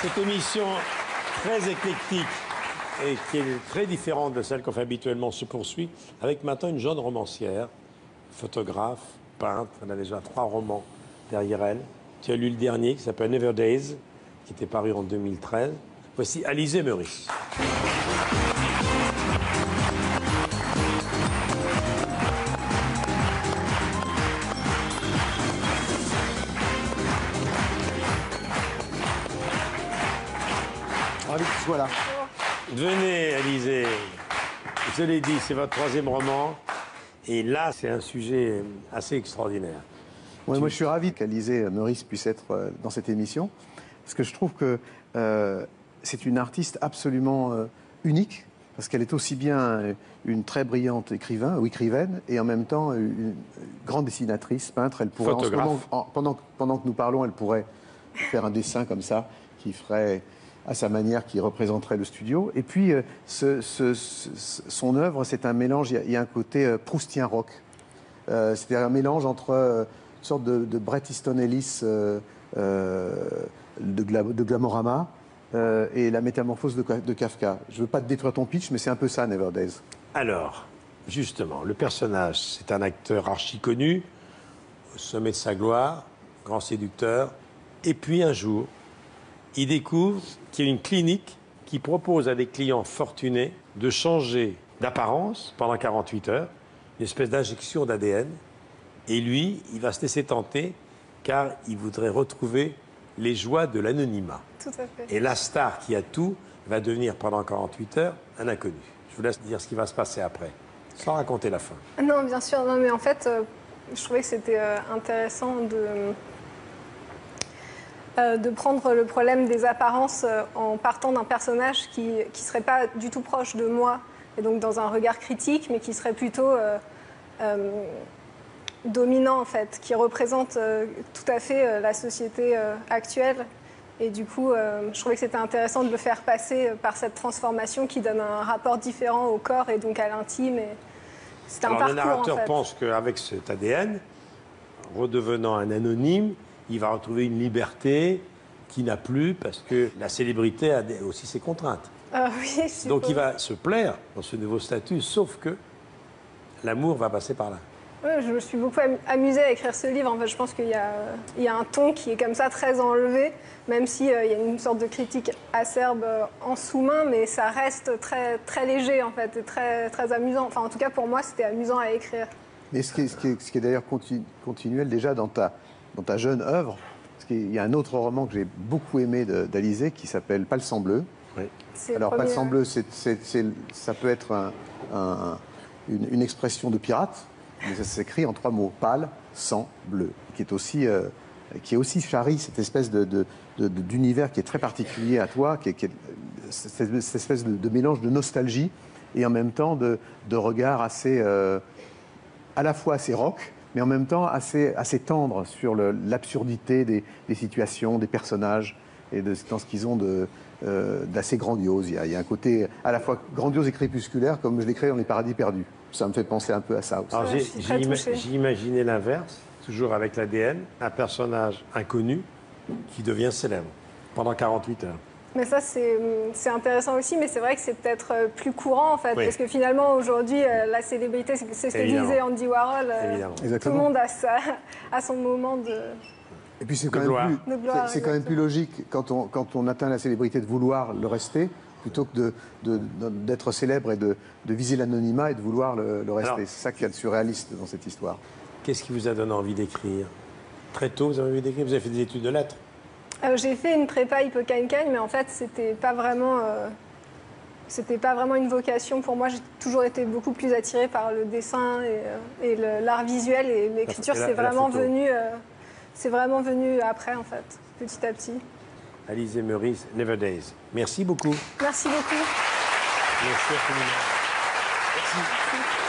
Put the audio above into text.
Cette émission très éclectique et qui est très différente de celle qu'on fait habituellement se poursuit avec maintenant une jeune romancière, photographe, peintre. Elle a déjà 3 romans derrière elle. Tu as lu le dernier qui s'appelle Never Days, qui était paru en 2013. Voici Alizée Meurice. Ravi que tu sois là. Venez, Alizée. Je l'ai dit, c'est votre 3e roman. Et là, c'est un sujet assez extraordinaire. Ouais, moi, je suis ravi qu'Alizée Meurice puisse être dans cette émission, parce que je trouve que c'est une artiste absolument unique, parce qu'elle est aussi bien une très brillante écrivaine, et en même temps une grande dessinatrice, peintre. Elle pourrait, photographe. en ce moment, pendant que nous parlons, elle pourrait faire un dessin comme ça, qui ferait à sa manière, qui représenterait le studio. Et puis, son œuvre, c'est un mélange, il y a un côté proustien rock. C'est-à-dire un mélange entre une sorte de Bret Easton Ellis de Glamorama et la métamorphose de Kafka. Je ne veux pas te détruire ton pitch, mais c'est un peu ça, Never Days. Alors, justement, le personnage, c'est un acteur archi connu, au sommet de sa gloire, grand séducteur. Et puis un jour, il découvre qu'il y a une clinique qui propose à des clients fortunés de changer d'apparence pendant 48 heures, une espèce d'injection d'ADN. Et lui, il va se laisser tenter car il voudrait retrouver les joies de l'anonymat. Tout à fait. Et la star qui a tout va devenir pendant 48 heures un inconnu. Je vous laisse dire ce qui va se passer après, sans raconter la fin. Non, bien sûr. Non, mais en fait, je trouvais que c'était intéressant de prendre le problème des apparences en partant d'un personnage qui ne serait pas du tout proche de moi, et donc dans un regard critique, mais qui serait plutôt dominant, en fait, qui représente tout à fait la société actuelle. Et du coup, je trouvais que c'était intéressant de le faire passer par cette transformation qui donne un rapport différent au corps et donc à l'intime. C'était un Alors, parcours, le narrateur en fait. pense qu'avec cet ADN, redevenant un anonyme, il va retrouver une liberté qu'il n'a plus parce que la célébrité a aussi ses contraintes. Oui, je suppose. Donc il va se plaire dans ce nouveau statut, sauf que l'amour va passer par là. Ouais, je me suis beaucoup amusée à écrire ce livre. En fait, je pense qu'il y a un ton qui est comme ça très enlevé, même s'il y a une sorte de critique acerbe en sous-main, mais ça reste très, très léger en fait, et très, très amusant. Enfin, en tout cas, pour moi, c'était amusant à écrire. Et ce qui est d'ailleurs continuel déjà dans ta jeune œuvre, parce qu'il y a un autre roman que j'ai beaucoup aimé d'Alizée qui s'appelle Palsambleu bleu. Oui. Alors, Palsambleu bleu, ça peut être une expression de pirate, mais ça s'écrit en 3 mots, pâle, sang, bleu, qui est aussi Chari, cette espèce d'univers qui est très particulier à toi, qui est cette espèce de mélange de nostalgie et en même temps de regard assez, à la fois assez rock, mais en même temps assez tendre sur l'absurdité des situations, des personnages et dans ce qu'ils ont d'assez grandiose. Il y a un côté à la fois grandiose et crépusculaire, comme je l'écris dans Les Paradis Perdus. Ça me fait penser un peu à ça aussi. Alors Ouais, je suis très touchée. j'ai imaginé l'inverse, toujours avec l'ADN, un personnage inconnu qui devient célèbre pendant 48 heures. Mais ça, c'est intéressant aussi, mais c'est vrai que c'est peut-être plus courant, en fait, Oui. parce que finalement, aujourd'hui, la célébrité, c'est ce que Évidemment. disait Andy Warhol. Évidemment. Tout le Exactement. monde a son moment de... Et puis c'est De gloire. De gloire, quand même plus logique quand on atteint la célébrité de vouloir le rester plutôt que d'être célèbre et de viser l'anonymat et de vouloir le rester. Alors, C'est ça qu'il y a de surréaliste dans cette histoire. Qu'est-ce qui vous a donné envie d'écrire? Très tôt, vous avez envie d'écrire? Vous avez fait des études de lettres? J'ai fait une prépa Hippocagne-Cagne, mais en fait, c'était pas vraiment une vocation pour moi. J'ai toujours été beaucoup plus attirée par le dessin et l'art visuel, et l'écriture, Et la c'est vraiment photo. venu après, en fait, petit à petit. Alizée Meurice, Never Days. Merci beaucoup. Merci beaucoup. Merci infiniment. Merci.